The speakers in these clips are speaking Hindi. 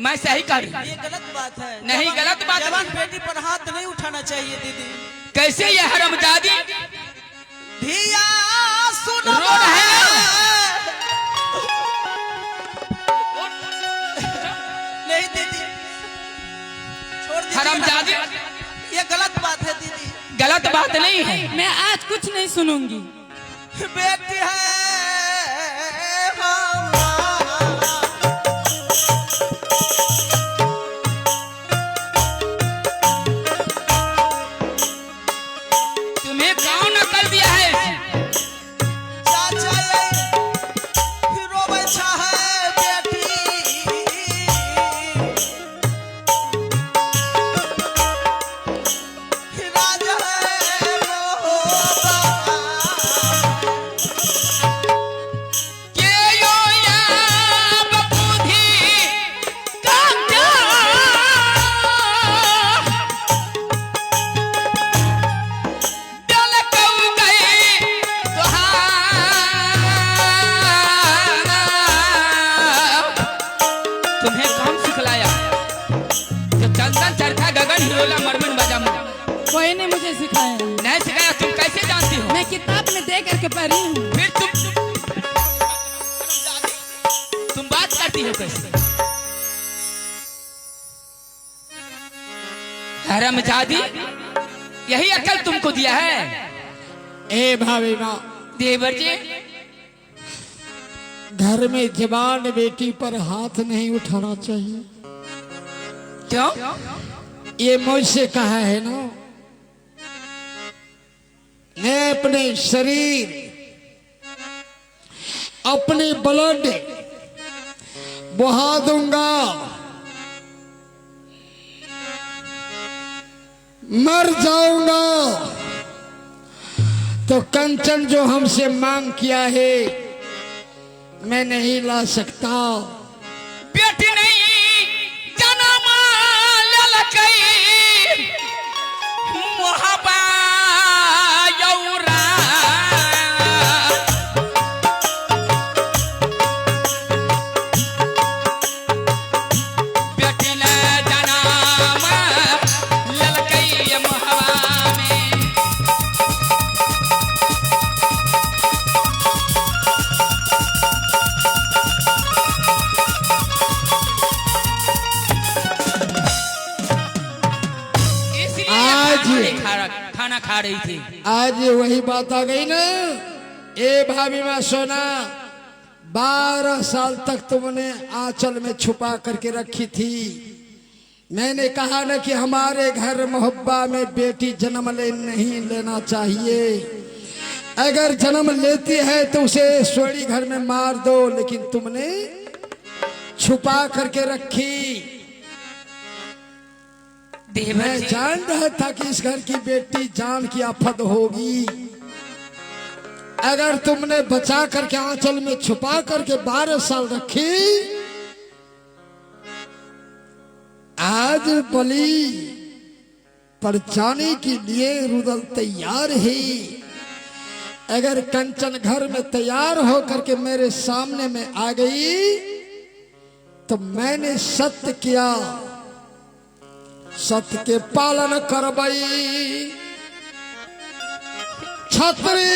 मैं सही कर रही हूँ। ये गलत बात है। नहीं गलत बात है। जवान बेटी पर हाथ नहीं उठाना चाहिए दीदी। कैसे ये हरामजादी धिया सुनो रो रहे हैं। नहीं दीदी छोड़ दीजिए। हरामजादी ये गलत बात है दीदी। गलत बात नहीं है। मैं आज कुछ नहीं सुनूंगी। बेटी है तुम्हें कौन अकल दिया है? चाचा ये रोबै छा है बेटी। राजा है मोहब्बत। के यो या बबूधी कांजा डल कऊ गई तुम्हें कौन सिखलाया? जो चंदन चरखा गगन हिरोला मरमन बजा कोई ने मुझे सिखाया। नहीं सिखाया। तुम कैसे जानती हो? मैं किताब में देख करके पढ़ी हूँ। फिर तुम बात करती हो कैसे? हरामजादी यही अकल तुमको दिया है? ए भाभी माँ, देवर जी घर में जवान बेटी पर हाथ नहीं उठाना चाहिए। क्यों? ये मुझसे कहा है ना। मैं अपने शरीर, अपनी ब्लड बहा दूंगा, मर जाऊंगा, तो कंचन जो हमसे मांग किया है मैं नहीं ला सकता। बेटी नहीं जन्म ललकई मोहब्बा यौरा बेटी न जन्म ललकई मोहब्बा में। खाना खा रही थी। आज वही बात आ गई ना। ए भाभी माँ सोना, 12 साल तक तुमने आंचल में छुपा करके रखी थी। मैंने कहा ना कि हमारे घर मोहब्बा में बेटी जन्म नहीं लेना चाहिए। अगर जन्म लेती है तो उसे सोड़ी घर में मार दो, लेकिन तुमने छुपा करके रखी। मैं जान रहा था कि इस घर की बेटी जान की आफत होगी। अगर तुमने बचा करके आंचल में छुपा करके 12 साल रखी, आज बलि पर जाने के लिए रुदल तैयार है। अगर कंचन घर में तैयार होकर के मेरे सामने में आ गई तो मैंने सत्य किया, सत्य के पालन करबई। छत्री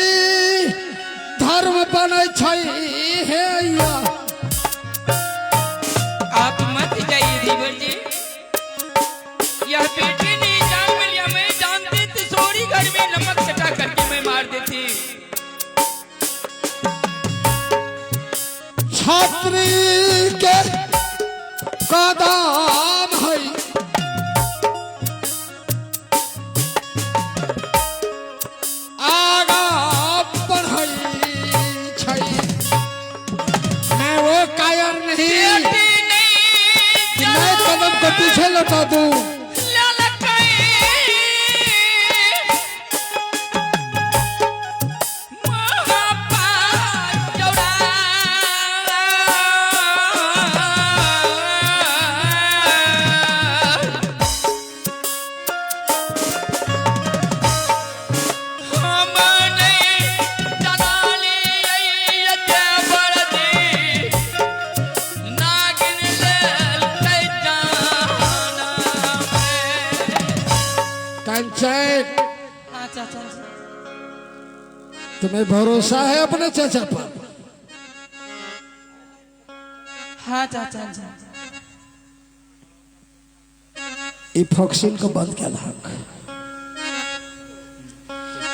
धर्म बने है। आप मत जाइए देवर जी। यह बेटी नहीं जान मिलिया। मैं जानती थी सोरी घर में नमक सटा करके मैं मार देती। छत्री के कदम है को पीछे लौटा दूं। कंचन, हाँ चाचा जी। तुम्हें भरोसा है अपने चाचा पर? हाँ चाचा जी। ये फॉक्सिन को बंद क्या लाग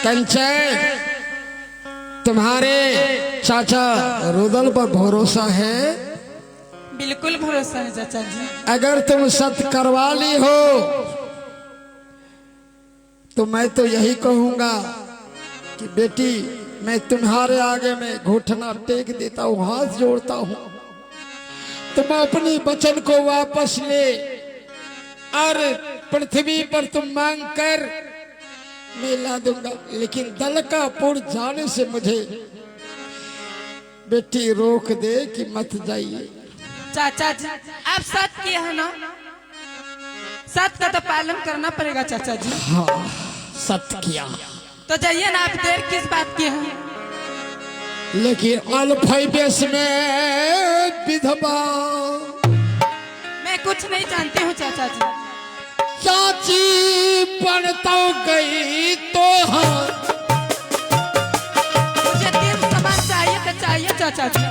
कंचन, तुम्हारे चाचा रुदल पर भरोसा है? बिल्कुल भरोसा है चाचा जी। अगर तुम सत्य करवा ली हो तो मैं तो यही कहूंगा कि बेटी, मैं तुम्हारे आगे में घुटना टेक देता हूँ, हाथ जोड़ता हूँ, तुम अपनी वचन को वापस ले और पृथ्वी पर तुम मांग कर मैं ला दूंगा। लेकिन दलकापुर जाने से मुझे बेटी रोक दे कि मत जाइए। चाचा जी आप सत्य किए हैं ना, सत्य का तो पालन करना पड़ेगा चाचा जी। हाँ सत्य किया तो जाइए ना, आप देर किस बात की है? लेकिन अल्फाबेस में विधवा मैं कुछ नहीं जानती हूँ चाचा जी। चाची बन तो गई तो हाँ, मुझे 3 सामान चाहिए तो चाहिए चाचा जी।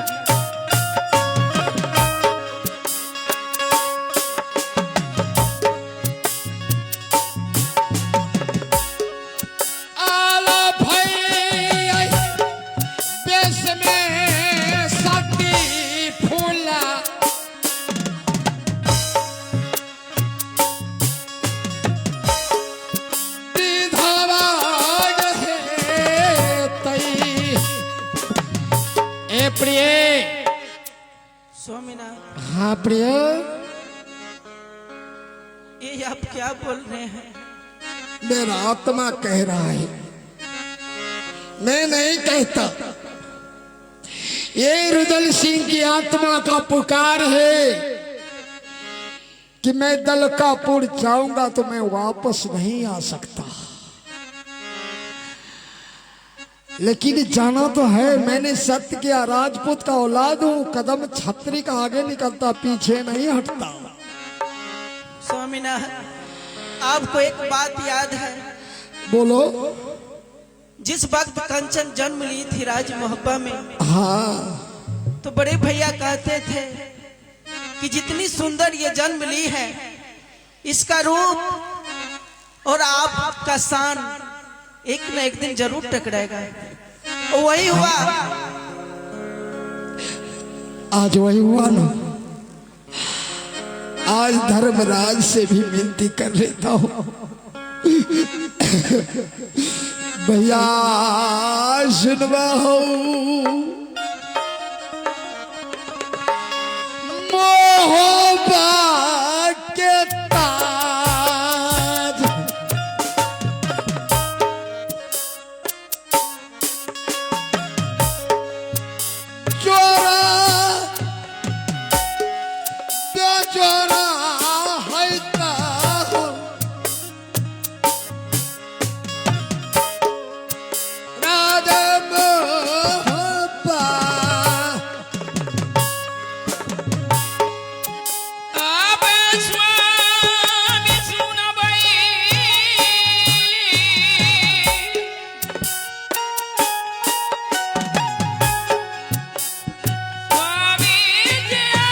बेस में सती फूला विधवा है तई। ए प्रिय, स्वामीनाथ, हाँ प्रिय, ये आप क्या बोल रहे हैं? मेरा आत्मा कह रहा है, मैं नहीं कहता। ये रुदल सिंह की आत्मा का पुकार है कि मैं दलकापुर जाऊंगा तो मैं वापस नहीं आ सकता। लेकिन जाना तो है, मैंने सत्य किया, राजपूत का औलाद हूं, कदम छतरी का आगे निकलता, पीछे नहीं हटता। स्वामीनाथ, आपको एक बात याद है? बोलो। जिस वक्त कंचन जन्म ली थी राज मोहब्बा में, हाँ तो बड़े भैया कहते थे कि जितनी सुंदर ये जन्म ली है, इसका रूप और आपका शान एक न एक दिन जरूर टकराएगा। और वही हुआ। आज वही हुआ ना। आज धर्मराज से भी विनती कर लेता हूँ, भैया सुनवा हो, मोहब्बा के ताज चोरा बेचोरा है ता राजा मोहब्बा। अब स्वामी सुनबै, स्वामी जिया,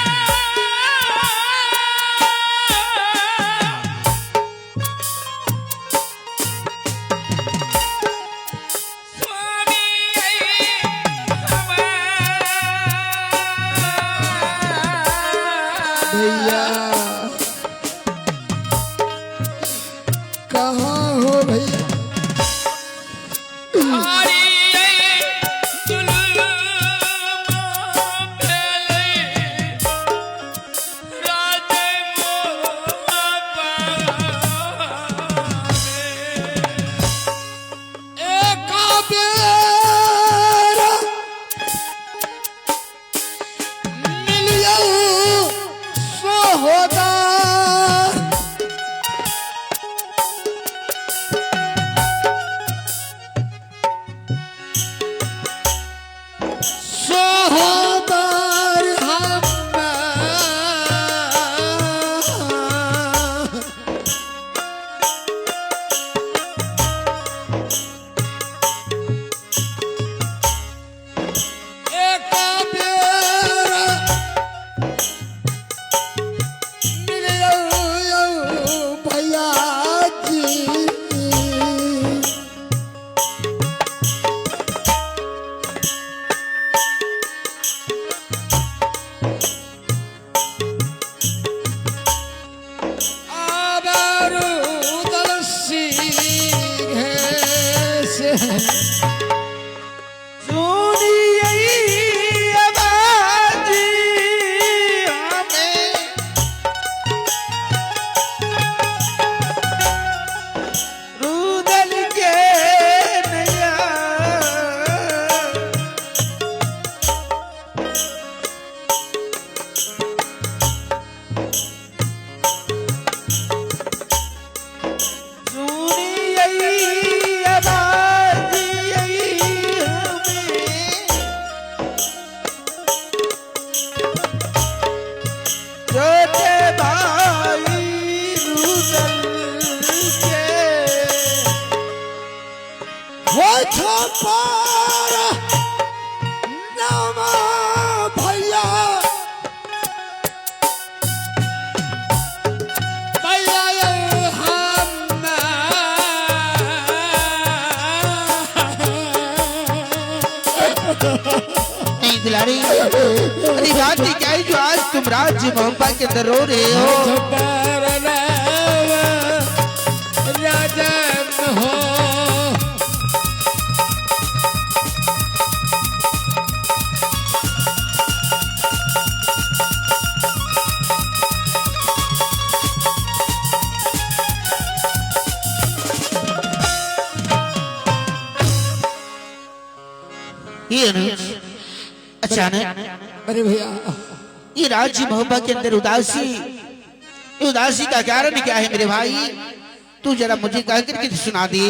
स्वामी भैया कहाँ हो भैया? एक बेर मिलियो सो होता छोटे भाई रुदल के वो छपारा नामा भैया भैया हम नहीं दुलारी, अरे बात ही क्या है जो आज तुम राज्य मोहब्बा के अंदर रो रहे हो? राजन हो ये अचानक अरे भैया ये राज्य मोहब्बा के अंदर उदासी, उदासी का कारण क्या है मेरे भाई? तू जरा मुझे कह करके सुना दे।